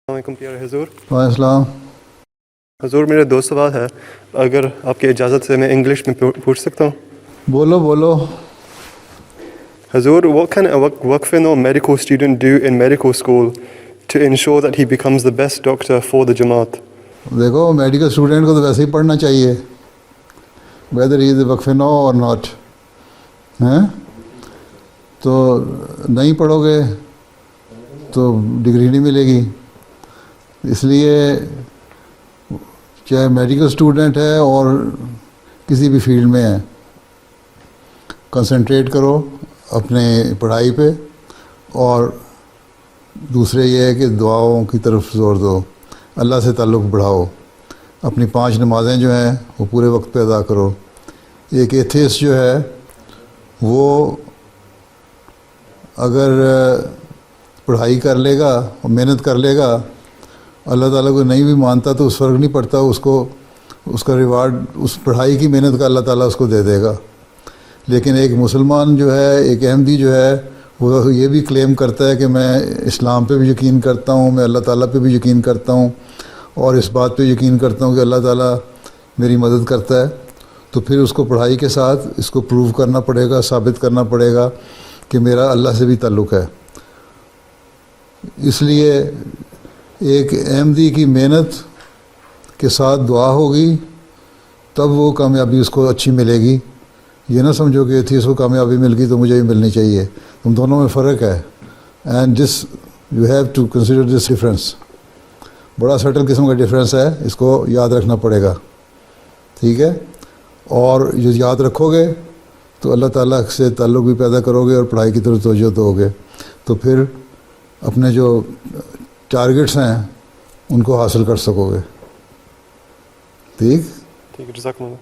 السلام علیکم پیارے حضور. وعلیکم السلام. حضور میرا دو سوال ہے، اگر آپ کی اجازت سے میں انگلش میں پوچھ سکتا ہوں؟ بولو. حضور, what can a Waqf medical student do in medical school to ensure that he becomes the best doctor for the Jamaat? دیکھو میڈیکل اسٹوڈنٹ کو تو ویسے ہی پڑھنا چاہیے whether he is a وقف نو اور not. تو نہیں پڑھو گے تو ڈگری نہیں ملے گی. اس لیے چاہے میڈیکل اسٹوڈنٹ ہے اور کسی بھی فیلڈ میں ہے، کنسنٹریٹ کرو اپنے پڑھائی پہ، اور دوسرے یہ ہے کہ دعاؤں کی طرف زور دو، اللہ سے تعلق بڑھاؤ، اپنی 5 نمازیں جو ہیں وہ پورے وقت پہ ادا کرو. ایک ایتھیسٹ جو ہے وہ اگر پڑھائی کر لے گا اور محنت کر لے گا، اللہ تعالیٰ کو نہیں بھی مانتا تو اس فرق نہیں پڑتا، اس کا ریوارڈ اس پڑھائی کی محنت کا اللہ تعالیٰ اس کو دے دے گا. لیکن ایک مسلمان جو ہے، ایک احمدی جو ہے، وہ یہ بھی کلیم کرتا ہے کہ میں اسلام پہ بھی یقین کرتا ہوں، میں اللہ تعالیٰ پہ بھی یقین کرتا ہوں، اور اس بات پہ یقین کرتا ہوں کہ اللہ تعالیٰ میری مدد کرتا ہے. تو پھر اس کو پڑھائی کے ساتھ اس کو پروو کرنا پڑے گا، ثابت کرنا پڑے گا کہ میرا اللہ سے بھی تعلق ہے. اس لیے ایک احمدی کی محنت کے ساتھ دعا ہوگی تب وہ کامیابی اس کو اچھی ملے گی. یہ نہ سمجھو کہ ایتھیسٹ کو کامیابی مل گئی تو مجھے بھی ملنی چاہیے. تم دونوں میں فرق ہے، and this you have to consider this difference. بڑا سٹل قسم کا ڈفرینس ہے، اس کو یاد رکھنا پڑے گا. ٹھیک ہے؟ اور جو یاد رکھو گے تو اللہ تعالیٰ سے تعلق بھی پیدا کرو گے اور پڑھائی کی طرف توجہ دو گے، تو پھر اپنے جو ٹارگٹس ہیں ان کو حاصل کر سکو گے. ٹھیک ہے، جزاکم اللہ.